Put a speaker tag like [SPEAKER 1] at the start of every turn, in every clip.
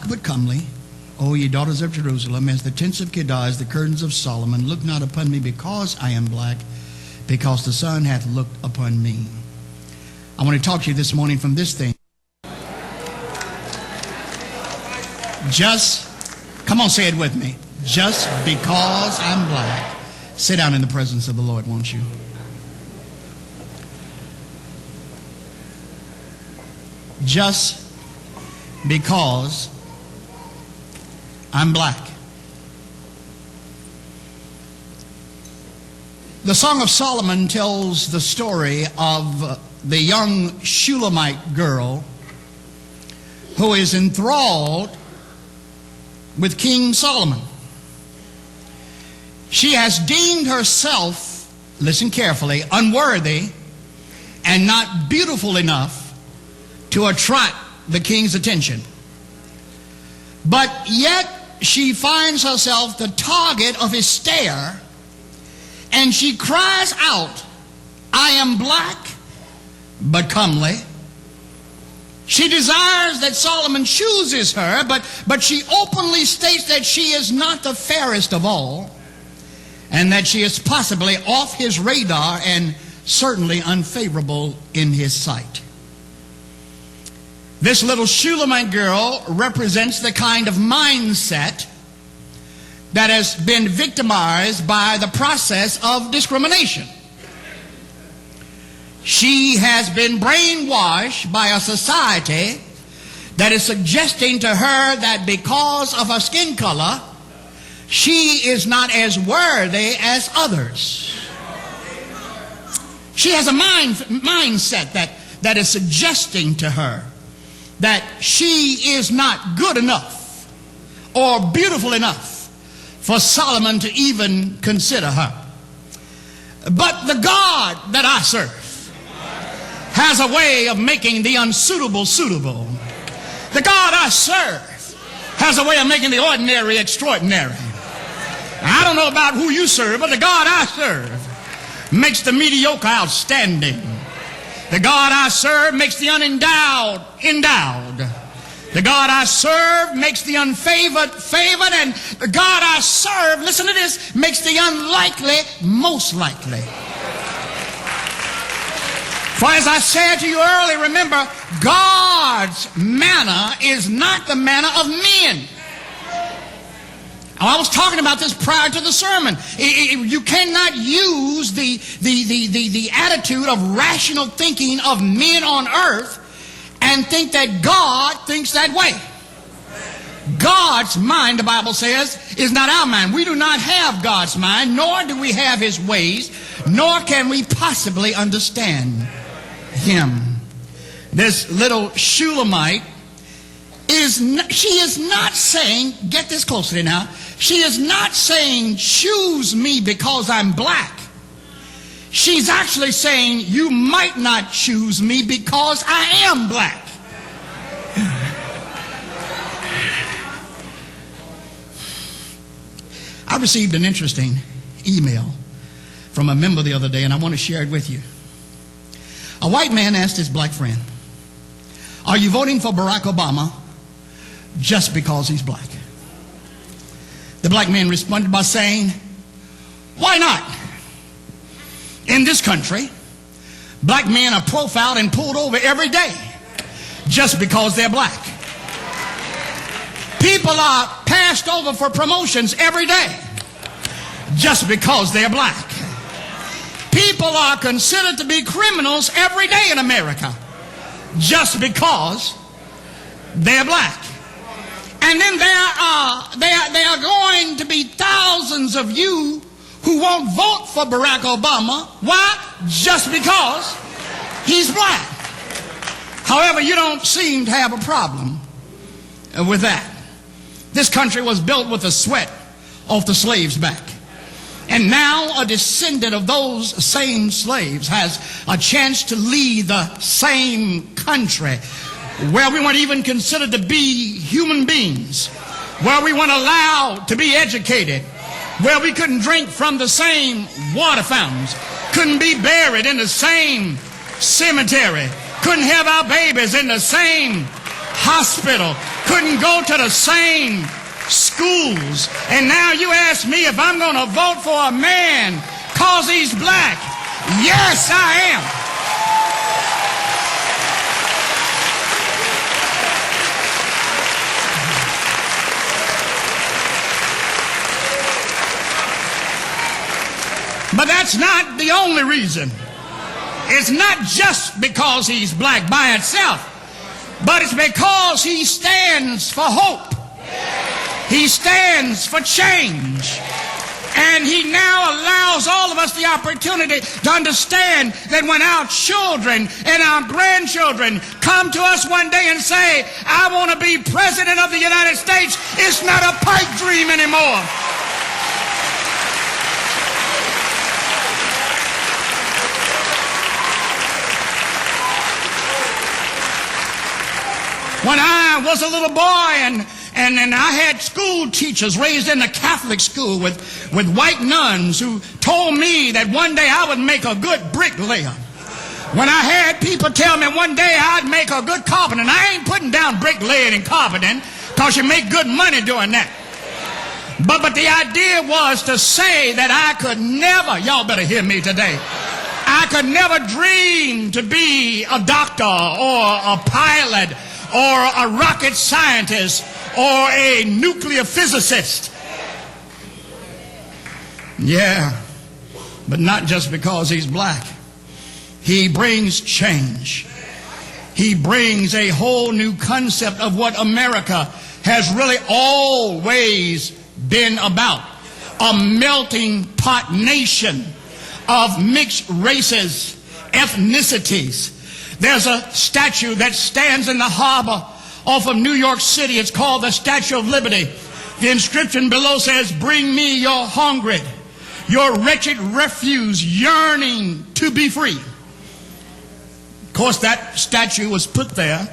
[SPEAKER 1] but comely, O ye daughters of Jerusalem, as the tents of Kedar, as the curtains of Solomon. Look not upon me because I am black, because the sun hath looked upon me. I want to talk to you this morning from this thing. Come on, say it with me. Just because I'm black. Sit down in the presence of the Lord, won't you? Just because I'm black. The Song of Solomon tells the story of the young Shulamite girl who is enthralled with King Solomon. She has deemed herself, listen carefully, unworthy and not beautiful enough to attract the king's attention. But yet she finds herself the target of his stare, and she cries out, I am black but comely. She desires that Solomon chooses her, but she openly states that she is not the fairest of all, and that she is possibly off his radar and certainly unfavorable in his sight. This little Shulamite girl represents the kind of mindset that has been victimized by the process of discrimination. She has been brainwashed by a society that is suggesting to her that because of her skin color, she is not as worthy as others. She has a mindset that is suggesting to her that she is not good enough or beautiful enough for Solomon to even consider her. But the God that I serve has a way of making the unsuitable suitable. The God I serve has a way of making the ordinary extraordinary. I don't know about who you serve, but the God I serve makes the mediocre outstanding. The God I serve makes the unendowed endowed. The God I serve makes the unfavored favored, and the God I serve, listen to this, makes the unlikely most likely. For as I said to you earlier, remember, God's manner is not the manner of men. I was talking about this prior to the sermon. You cannot use the attitude of rational thinking of men on earth and think that God thinks that way. God's mind, the Bible says, is not our mind. We do not have God's mind, nor do we have his ways, nor can we possibly understand him. This little Shulamite is not saying, get this closely now, she is not saying choose me because I'm black. She's actually saying you might not choose me because I am black. I received an interesting email from a member the other day, and I want to share it with you. A white man asked his black friend, are you voting for Barack Obama just because he's black? The black man responded by saying, why not? In this country, black men are profiled and pulled over every day just because they're black. People are passed over for promotions every day just because they're black. People are considered to be criminals every day in America just because they're black. And then there are going to be thousands of you who won't vote for Barack Obama. Why? Just because he's black. However, you don't seem to have a problem with that. This country was built with the sweat off the slaves' back. And now a descendant of those same slaves has a chance to lead the same country where we weren't even considered to be human beings, where we weren't allowed to be educated, where we couldn't drink from the same water fountains, couldn't be buried in the same cemetery, couldn't have our babies in the same hospital, couldn't go to the same schools. And now you ask me if I'm going to vote for a man because he's black. Yes, I am. But that's not the only reason. It's not just because he's black by itself, but it's because he stands for hope. He stands for change. And he now allows all of us the opportunity to understand that when our children and our grandchildren come to us one day and say, I want to be president of the United States, it's not a pipe dream anymore. When I was a little boy and I had school teachers raised in a Catholic school with white nuns who told me that one day I would make a good bricklayer. When I had people tell me one day I'd make a good carpenter, and I ain't putting down bricklaying and carpenting because you make good money doing that. But the idea was to say that I could never, y'all better hear me today, I could never dream to be a doctor or a pilot or a rocket scientist or a nuclear physicist. Yeah, but not just because he's black. He brings change. He brings a whole new concept of what America has really always been about. A melting pot nation of mixed races, ethnicities. There's a statue that stands in the harbor off of New York City. It's called the Statue of Liberty. The inscription below says, bring me your hungry, your wretched refuse yearning to be free. Of course, that statue was put there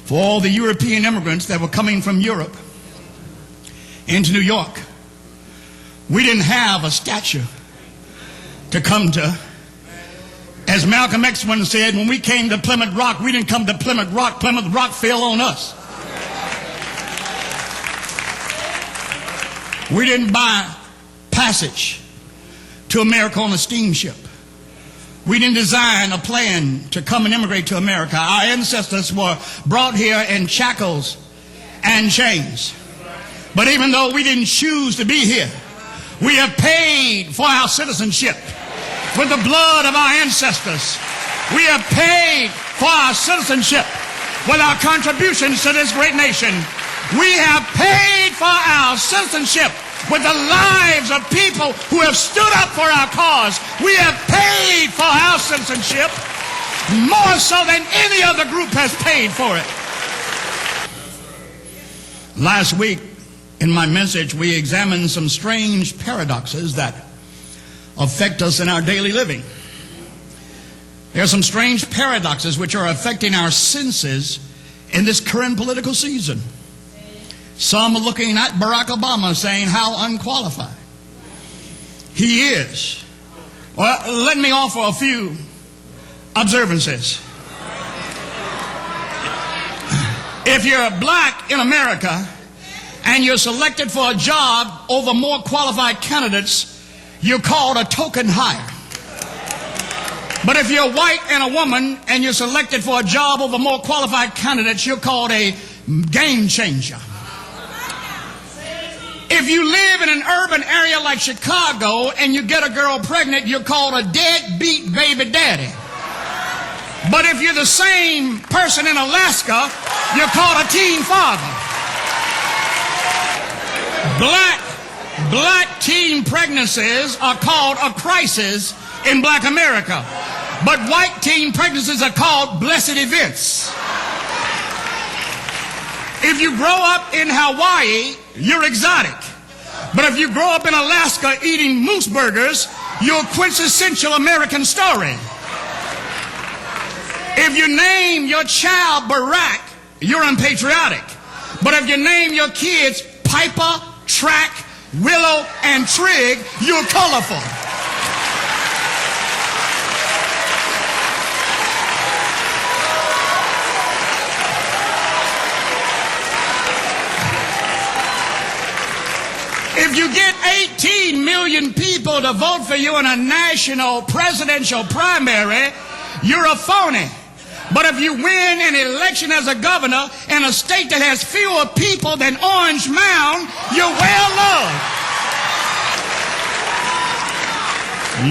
[SPEAKER 1] for all the European immigrants that were coming from Europe into New York. We didn't have a statue to come to. As Malcolm X once said, when we came to Plymouth Rock, we didn't come to Plymouth Rock. Plymouth Rock fell on us. We didn't buy passage to America on a steamship. We didn't design a plan to come and immigrate to America. Our ancestors were brought here in shackles and chains. But even though we didn't choose to be here, we have paid for our citizenship with the blood of our ancestors. We have paid for our citizenship with our contributions to this great nation. We have paid for our citizenship with the lives of people who have stood up for our cause. We have paid for our citizenship more so than any other group has paid for it. Last week, in my message, we examined some strange paradoxes that affect us in our daily living. There are some strange paradoxes which are affecting our senses in this current political season. Some are looking at Barack Obama saying how unqualified he is. Well, let me offer a few observances. If you're black in America and you're selected for a job over more qualified candidates, you're called a token hire. But if you're white and a woman and you're selected for a job over more qualified candidates, you're called a game changer. If you live in an urban area like Chicago and you get a girl pregnant, you're called a deadbeat baby daddy. But if you're the same person in Alaska, you're called a teen father. Black teen pregnancies are called a crisis in black America. But white teen pregnancies are called blessed events. If you grow up in Hawaii, you're exotic. But if you grow up in Alaska eating moose burgers, you're a quintessential American story. If you name your child Barack, you're unpatriotic. But if you name your kids Piper, Track, Willow, and Trig, you're colorful. If you get 18 million people to vote for you in a national presidential primary, you're a phony. But if you win an election as a governor in a state that has fewer people than Orange Mound, you're well loved.